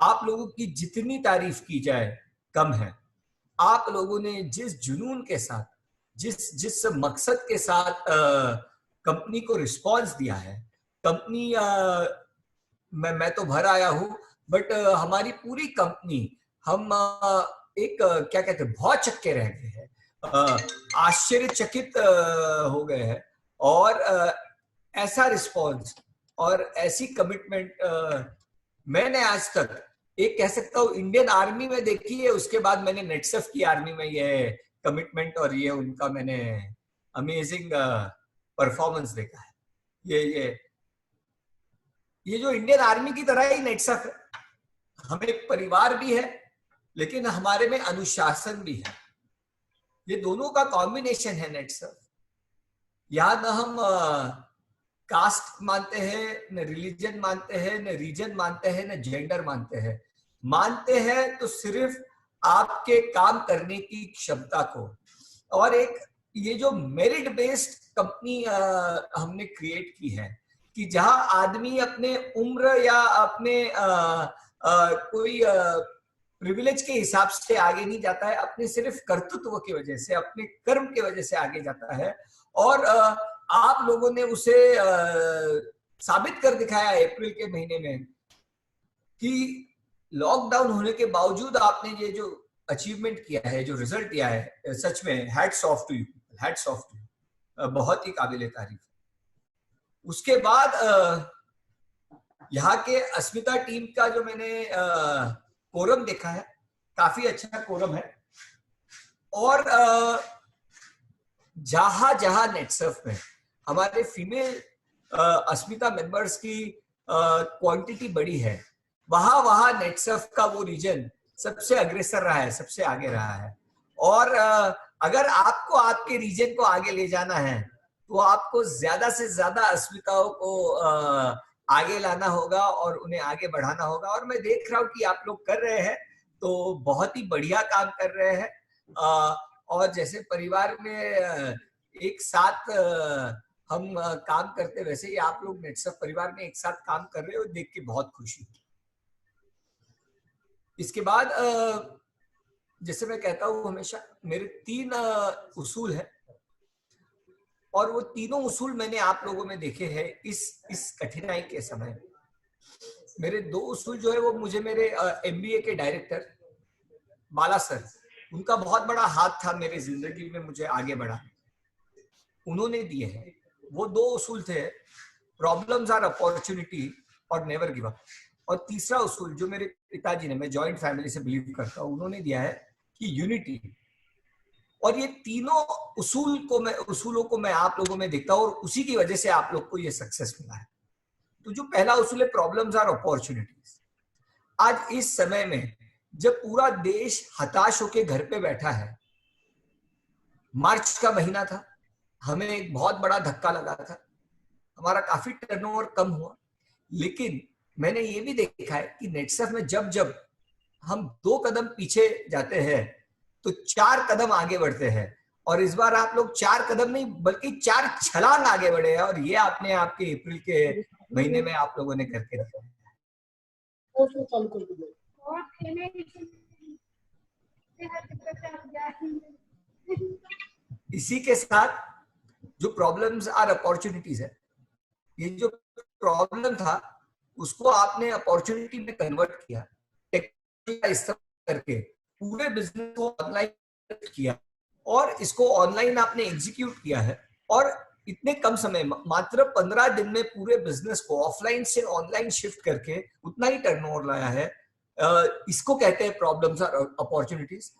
आप लोगों की जितनी तारीफ की जाए कम है। आप लोगों ने जिस जुनून के साथ, जिस जिस मकसद के साथ कंपनी को रिस्पॉन्स दिया है, कंपनी मैं तो भर आया हूँ, बट हमारी पूरी कंपनी, हम एक क्या कहते हैं, बहुत चक्के रह गए हैं, आश्चर्यचकित हो गए हैं। और ऐसा रिस्पॉन्स और ऐसी कमिटमेंट मैंने आज तक, एक कह सकता हूँ, इंडियन आर्मी में देखी है। उसके बाद मैंने नेटसफ की आर्मी में ये कमिटमेंट और ये उनका मैंने अमेजिंग परफॉर्मेंस देखा है। ये जो इंडियन आर्मी की तरह ही नेटसफ है। हमें एक परिवार भी है, लेकिन हमारे में अनुशासन भी है। ये दोनों का कॉम्बिनेशन है नेटसफ। यहाँ न हम कास्ट मानते हैं, न रिलीजन मानते हैं, न रीजन मानते हैं, न जेंडर मानते हैं। मानते हैं तो सिर्फ आपके काम करने की क्षमता को। और एक ये जो मेरिट बेस्ड कंपनी हमने क्रिएट की है, कि जहां आदमी अपने उम्र या अपने कोई प्रिविलेज के हिसाब से आगे नहीं जाता है, अपने सिर्फ कर्तृत्व की वजह से, अपने कर्म की वजह से आगे जाता है। और आप लोगों ने उसे साबित कर दिखाया अप्रैल के महीने में कि लॉकडाउन होने के बावजूद आपने ये जो अचीवमेंट किया है, जो रिजल्ट दिया है, सच में hats off to you, hats off to you, बहुत ही काबिल तारीफ। उसके बाद यहाँ के अस्मिता टीम का जो मैंने कोरम देखा है, काफी अच्छा कोरम है। और जहां जहां नेटसर्फ में हमारे फीमेल अस्मिता मेंबर्स की क्वांटिटी बड़ी है, वहां वहां नेटसर्फ का वो रीजन सबसे अग्रेसर रहा है, सबसे आगे रहा है। और अगर आपको आपके रीजन को आगे ले जाना है, तो आपको ज्यादा से ज्यादा अस्मिताओं को आगे लाना होगा और उन्हें आगे बढ़ाना होगा। और मैं देख रहा हूँ कि आप लोग कर रहे हैं, तो बहुत ही बढ़िया काम कर रहे हैं। और जैसे परिवार में एक साथ हम काम करते, वैसे ही आप लोग नेटसर्फ परिवार में एक साथ काम कर रहे हो, देख के बहुत खुशी हुई। इसके बाद जैसे मैं कहता हूँ हमेशा, मेरे 3 उसूल हैं, और वो तीनों उसूल मैंने आप लोगों में देखे हैं इस कठिनाई के समय। मेरे 2 उसूल जो है वो मुझे मेरे MBA के डायरेक्टर बाला सर, उनका बहुत बड़ा हाथ था मेरे जिंदगी में मुझे आगे बढ़ाने, उन्होंने दिए हैं। वो 2 उसूल थे, प्रॉब्लम्स आर अपॉर्चुनिटी और नेवर गिव अप। और तीसरा उसूल जो मेरे पिताजी ने, मैं जॉइंट फैमिली से बिलीव करता हूँ, उन्होंने दिया है कि यूनिटी। और ये तीनों उसूलों को मैं आप लोगों में देखता हूँ, और उसी की वजह से आप लोग को ये सक्सेस मिला है। तो जो पहला उसूल है, प्रॉब्लम्स आर अपॉर्चुनिटीज। आज इस समय में जब पूरा देश हताश होकर घर पे बैठा है, मार्च का महीना था, हमें एक बहुत बड़ा धक्का लगा था, हमारा काफी टर्नओवर कम हुआ। लेकिन मैंने ये भी देखा है कि नेटसर्फ में जब जब हम 2 कदम पीछे जाते हैं, तो 4 कदम आगे बढ़ते हैं। और इस बार आप लोग 4 कदम नहीं बल्कि 4 छलांग आगे बढ़े हैं, और ये आपने आपके अप्रैल के महीने में आप लोगों ने करके दिखाया। इसी के साथ जो प्रॉब्लम्स आर अपॉर्चुनिटीज है, ये जो प्रॉब्लम था उसको आपने अपॉर्चुनिटी में कन्वर्ट किया, टेक्नोलॉजी का इस्तेमाल करके पूरे बिजनेस को ऑनलाइन किया, और इसको ऑनलाइन आपने एग्जीक्यूट किया है। और इतने कम समय, मात्र 15 दिन में पूरे बिजनेस को ऑफलाइन से ऑनलाइन शिफ्ट करके उतना ही टर्नओवर लाया है। इसको कहते हैं प्रॉब्लम्स और अपॉर्चुनिटीज।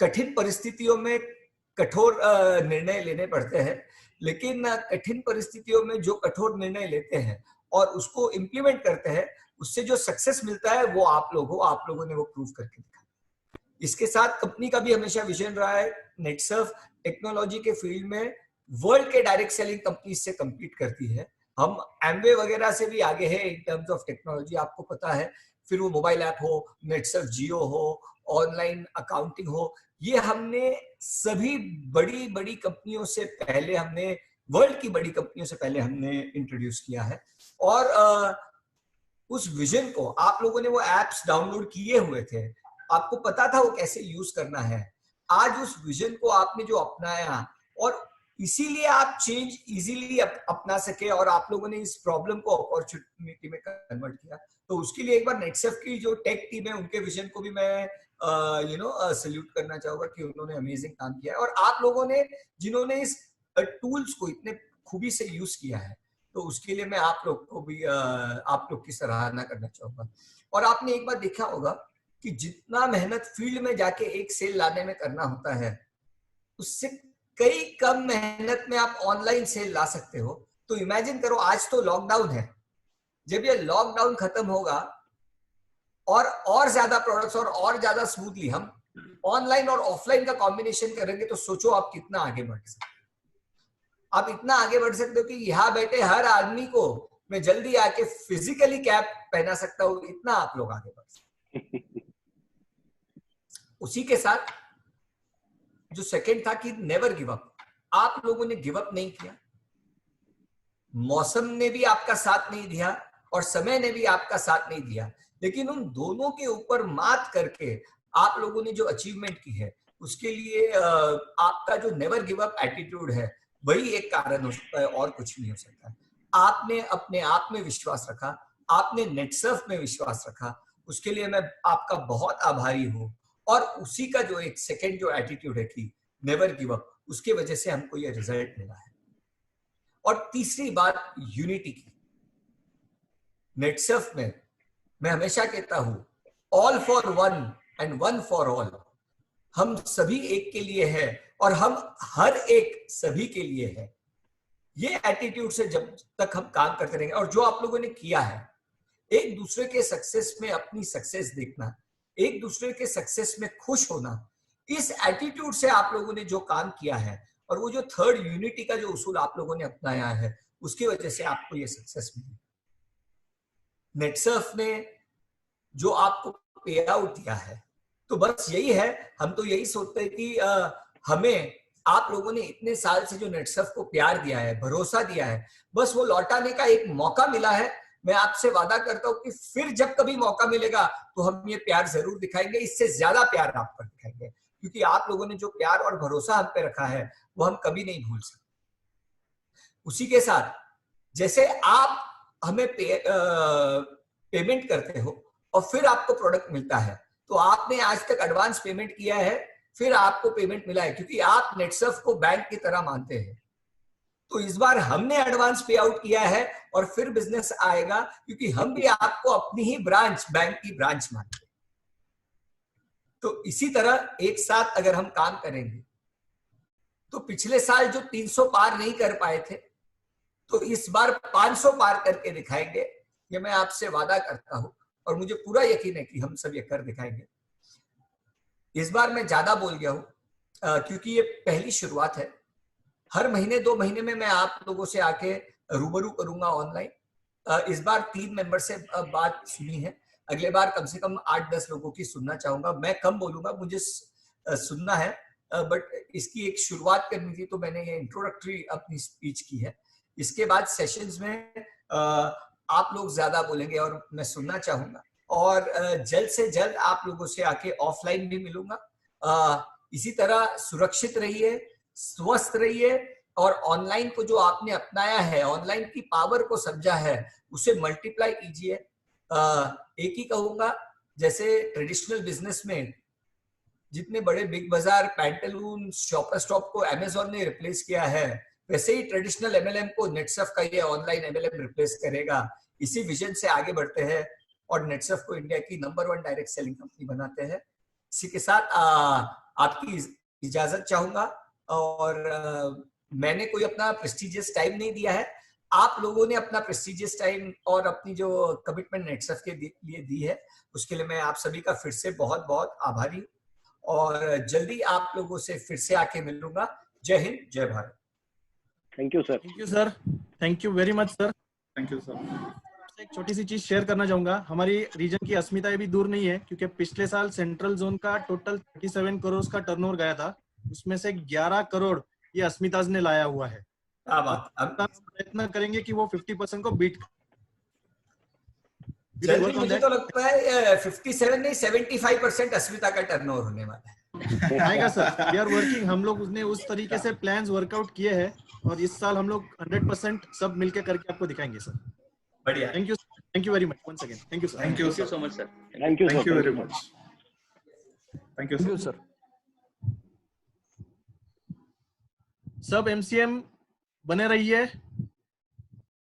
कठिन परिस्थितियों में कठोर निर्णय लेने पड़ते हैं, लेकिन कठिन परिस्थितियों में जो कठोर निर्णय लेते हैं और उसको इम्प्लीमेंट करते हैं, उससे जो सक्सेस मिलता है वो आप लोगों ने वो प्रूव करके दिखा। इसके साथ कंपनी का भी हमेशा विजन रहा है, नेटसर्फ टेक्नोलॉजी के फील्ड में वर्ल्ड के डायरेक्ट सेलिंग कंपनी से compete करती है। हम एमवे वगैरह से भी आगे हैं इन टर्म्स ऑफ टेक्नोलॉजी, आपको पता है। फिर वो मोबाइल ऐप हो, नेटसर्फ जियो हो, ऑनलाइन अकाउंटिंग हो, ये हमने सभी बड़ी बड़ी कंपनियों से पहले, हमने वर्ल्ड की बड़ी कंपनियों से पहले हमने इंट्रोड्यूस किया है। और उस विजन को आप लोगों ने वो एप्स डाउनलोड किए हुए थे, आपको पता था वो कैसे यूज करना है, आज उस विजन को आपने जो अपनाया और इसीलिए आप चेंज इजीली अपना सके और आप लोगों ने इस प्रॉब्लम को अपॉर्चुनिटी में कन्वर्ट किया। तो उसके लिए एक बार नेटसर्फ की जो टेक टीम है उनके विजन को भी मैं सल्यूट करना चाहूंगा कि उन्होंने अमेजिंग काम किया है और आप लोगों ने जिन्होंने इस टूल्स को इतने खूबी से यूज किया है, तो उसके लिए मैं आप लोग को भी आप लोग की सराहना करना चाहूंगा। और आपने एक बार देखा होगा कि जितना मेहनत फील्ड में जाके एक सेल लाने में करना होता है, उससे कई कम मेहनत में आप ऑनलाइन सेल ला सकते हो। तो इमेजिन करो, आज तो लॉकडाउन है, जब ये लॉकडाउन खत्म होगा और ज्यादा प्रोडक्ट्स और ज्यादा स्मूथली हम ऑनलाइन और ऑफलाइन का कॉम्बिनेशन करेंगे, तो सोचो आप कितना आगे बढ़ सकते हो। आप इतना आगे बढ़ सकते हो कि यहाँ बैठे हर आदमी को मैं जल्दी आके फिजिकली कैप पहना सकता हूँ, इतना आप लोग आगे बढ़ सकते हो। उसी के साथ जो सेकंड था कि नेवर गिव अप, आप लोगों ने गिव अप नहीं किया। मौसम ने भी आपका साथ नहीं दिया और समय ने भी आपका साथ नहीं दिया, लेकिन उन दोनों के ऊपर मात करके आप लोगों ने जो अचीवमेंट की है, उसके लिए आपका जो नेवर गिव अप एटीट्यूड है, वही एक कारण हो सकता है और कुछ नहीं हो सकता। आपने अपने आप में विश्वास रखा, आपने नेटसर्फ में विश्वास रखा, उसके लिए मैं आपका बहुत आभारी हूं। और उसी का जो एक सेकंड जो एटीट्यूड है कि नेवर गिव अप, उसके वजह से हमको ये रिजल्ट मिला है। और तीसरी बात यूनिटी की। नेटसर्फ में मैं हमेशा कहता हूं, all for one and one for all. हम सभी एक के लिए है और हम हर एक सभी के लिए है। ये एटीट्यूड से जब तक हम काम करते रहेंगे, और जो आप लोगों ने किया है, एक दूसरे के सक्सेस में अपनी सक्सेस देखना, एक दूसरे के सक्सेस में खुश होना, इस एटीट्यूड से आप लोगों ने जो काम किया है और वो जो थर्ड यूनिटी का जो उसूल आप लोगों ने अपनाया है, उसकी वजह से आपको ये सक्सेस मिली। नेटसर्फ ने जो आपको पे आउट दिया है, तो बस यही है, हम तो यही सोचते हैं कि हमें आप लोगों ने इतने साल से जो नेटसर्फ को प्यार दिया है, भरोसा दिया है, बस वो लौटाने का एक मौका मिला है। मैं आपसे वादा करता हूं कि फिर जब कभी मौका मिलेगा तो हम ये प्यार जरूर दिखाएंगे, इससे ज्यादा प्यार आप पर दिखाएंगे, क्योंकि आप लोगों ने जो प्यार और भरोसा हम पे रखा है वो हम कभी नहीं भूल सकते। उसी के साथ जैसे आप हमें पेमेंट करते हो और फिर आपको प्रोडक्ट मिलता है, तो आपने आज तक एडवांस पेमेंट किया है, फिर आपको पेमेंट मिला है, क्योंकि आप नेटसर्फ को बैंक की तरह मानते हैं। तो इस बार हमने एडवांस पे आउट किया है और फिर बिजनेस आएगा, क्योंकि हम भी आपको अपनी ही ब्रांच, बैंक की ब्रांच मानते हैं। तो इसी तरह एक साथ अगर हम काम करेंगे, तो पिछले साल जो 300 पार नहीं कर पाए थे, तो इस बार 500 पार करके दिखाएंगे, ये मैं आपसे वादा करता हूं और मुझे पूरा यकीन है कि हम सब ये कर दिखाएंगे। इस बार मैं ज्यादा बोल गया हूं, क्योंकि ये पहली शुरुआत है। हर महीने 2 महीने में मैं आप लोगों से आके रूबरू करूंगा ऑनलाइन। इस बार 3 मेंबर से बात सुनी है, अगले बार कम से कम 8-10 लोगों की सुनना चाहूंगा। मैं कम बोलूंगा, मुझे सुनना है, बट इसकी एक शुरुआत करनी थी, तो मैंने ये इंट्रोडक्टरी अपनी स्पीच की है। इसके बाद सेशंस में आप लोग ज्यादा बोलेंगे और मैं सुनना चाहूंगा, और जल्द से जल्द आप लोगों से आके ऑफलाइन भी मिलूंगा। इसी तरह सुरक्षित रहिए, स्वस्थ रहिए, और ऑनलाइन को जो आपने अपनाया है, ऑनलाइन की पावर को समझा है, उसे मल्टीप्लाई कीजिए। एक ही कहूंगा, जैसे ट्रेडिशनल बिजनेस में जितने बड़े बिग बाजार, पैंटालून, शॉपर स्टॉप को अमेजोन ने रिप्लेस किया है, वैसे ही ट्रेडिशनल एमएलएम को नेटसर्फ का ये ऑनलाइन एमएलएम रिप्लेस करेगा। इसी विजन से आगे बढ़ते हैं और नेटसर्फ को इंडिया की नंबर 1 डायरेक्ट सेलिंग कंपनी बनाते हैं। इसी के साथ आपकी इजाजत चाहूंगा, और मैंने कोई अपना प्रेस्टिजियस टाइम नहीं दिया है, आप लोगों ने अपना प्रेस्टिजियस टाइम और अपनी जो कमिटमेंट नेटसर्फ के लिए दी है, उसके लिए मैं आप सभी का फिर से बहुत बहुत आभारी हूँ, और जल्दी आप लोगों से फिर से आके मिलूंगा। जय हिंद, जय Bharat. Thank you sir. Thank you sir, thank you very much sir. Thank you sir. एक छोटी सी चीज शेयर करना चाहूंगा, हमारी रीजन की अस्मिताएं भी दूर नहीं है, क्योंकि पिछले साल सेंट्रल जोन का टोटल 37 करोड़ का टर्नओवर गया था, उसमें से 11 करोड़ ये अस्मिताज ने लाया हुआ है। क्या बात, प्रयत्न करेंगे कि वो 50% को बीट। जल्दी मुझे तो लगता है 57 नहीं 75% अस्मिता का टर्नओवर होने वाला है। आएगा सर, वी आर वर्किंग, हम लोग उसने उस तरीके से प्लान्स वर्कआउट किए हैं और इस साल हम लोग 100% सब मिलके करके आपको दिखाएंगे सर। बढ़िया, thank you very much once again, thank you sir. Thank you so much sir, thank you very much, thank you sir. सब MCM बने रहिए,